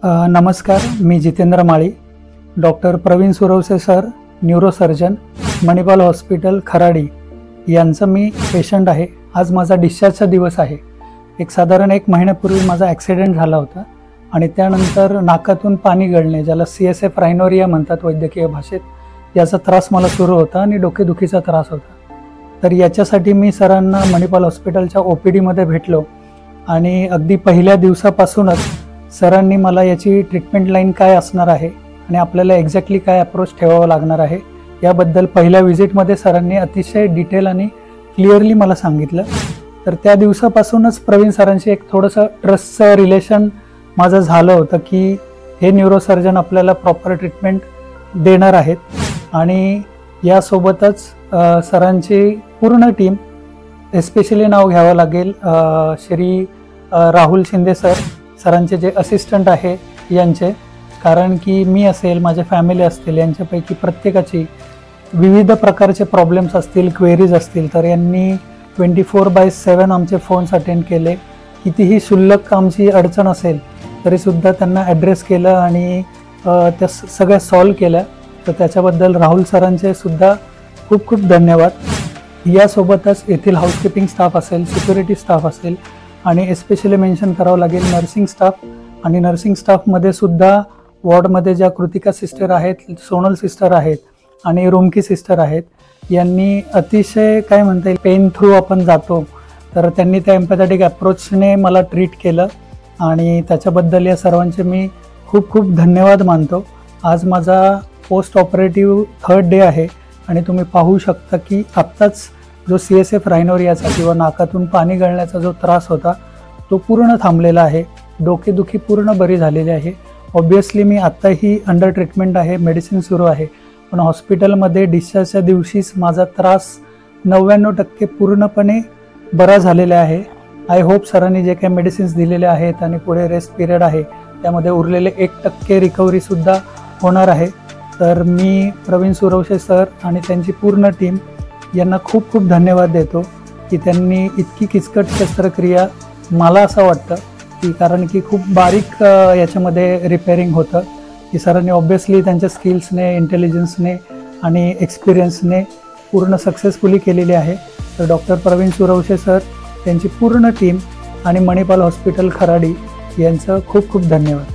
नमस्कार, मी Jitendra Mali, doctor Praveen Suravase sir, neurosurgeon, Manipal hospital Kharadi यांचं मी पेशंट आहे। आज माझा डिस्चार्जचा दिवस आहे। साधारण 1 महिन्यापूर्वी माझा ॲक्सिडेंट झाला होता आणि त्यानंतर नाकातून पाणी गळणे, ज्याला CSF रायनोरिया म्हणतात वैद्यकीय भाषेत, याचा त्रास मला सुरू होता आणि डोकेदुखीचा त्रास होता। तर याच्यासाठी मी सरांना मणिपाल हॉस्पिटलच्या OPD मध्ये भेटलो आणि अगदी पहिल्या दिवसापासूनच सरांनी मला याची ट्रीटमेंट लाईन काय असणार आहे आणि आपल्याला एक्झॅक्टली काय अप्रोच ठेवावा लागणार आहे याबद्दल पहिल्या व्हिजिटमध्ये सरांनी अतिशय डिटेल आणि क्लिअरली मला सांगितलं। तर त्या दिवसापासूनच प्रवीण सरांशी एक थोडंसं ट्रस्टचं रिलेशन माझं झालं होतं की हे न्यूरोसर्जन आपल्याला प्रॉपर ट्रीटमेंट देणार आहेत आणि यासोबतच सरांची पूर्ण टीम, एस्पेशली नाव घ्यावं लागेल श्री राहुल शिंदे सरांचे जे असिस्टंट आहे यांचे, कारण की मी असेल, माझे फॅमिली असतील, यांच्यापैकी प्रत्येकाची विविध प्रकारचे प्रॉब्लेम्स असतील, क्वेरीज असतील, तर यांनी 24/7 आमचे फोन्स अटेंड केले। कितीही क्षुल्लक आमची अडचण असेल तरीसुद्धा त्यांना ॲड्रेस केलं आणि त्या सगळ्या सॉल्व केल्या। तर त्याच्याबद्दल राहुल सरांचे सुद्धा खूप खूप धन्यवाद। यासोबतच येथील हाऊसकीपिंग स्टाफ असेल, सिक्युरिटी स्टाफ असेल आणि एस्पेशली मेन्शन करावं लागेल नर्सिंग स्टाफ, आणि नर्सिंग स्टाफमध्ये सुद्धा वॉर्डमध्ये ज्या कृतिका सिस्टर आहेत, सोनल सिस्टर आहेत आणि रुमकी सिस्टर आहेत, यांनी अतिशय काय म्हणता येईल पेन थ्रू आपण जातो, तर त्यांनी त्या एम्पॅथेटिक अप्रोचने मला ट्रीट केलं आणि त्याच्याबद्दल या सर्वांचे मी खूप खूप धन्यवाद मानतो। आज माझा पोस्ट ऑपरेटिव्ह 3rd डे आहे आणि तुम्ही पाहू शकता की आत्ताच जो CSF रायनोरियाचा किंवा नाकातून पाणी गळण्याचा जो त्रास होता तो पूर्ण थांबलेला आहे। डोकेदुखी पूर्ण बरी झालेली आहे। ऑब्वियसली मी आत्ताही अंडर ट्रीटमेंट आहे, मेडिसिन सुरू आहे, पण हॉस्पिटलमध्ये डिस्चार्जच्या दिवशीच माझा त्रास 99% पूर्णपणे बरा झालेला आहे। आय होप सरांनी जे काही मेडिसिन्स दिलेले आहेत आणि पुढे रेस्ट पिरियड आहे त्यामध्ये उरलेले 1% रिकव्हरीसुद्धा होणार आहे। तर मी प्रवीण सुरवसे सर आणि त्यांची पूर्ण टीम यांना खूप खूप धन्यवाद देतो की त्यांनी इतकी किचकट शस्त्रक्रिया, मला असं वाटतं की कारण की खूप बारीक याच्यामध्ये रिपेअरिंग होतं, की सरांनी ऑब्वियसली त्यांच्या स्किल्सने, इंटेलिजन्सने आणि एक्सपिरियन्सने पूर्ण सक्सेसफुली केलेली आहे। तर डॉक्टर प्रवीण सुरवसे सर, त्यांची पूर्ण टीम आणि मणिपाल हॉस्पिटल खराडी यांचं खूप खूप धन्यवाद।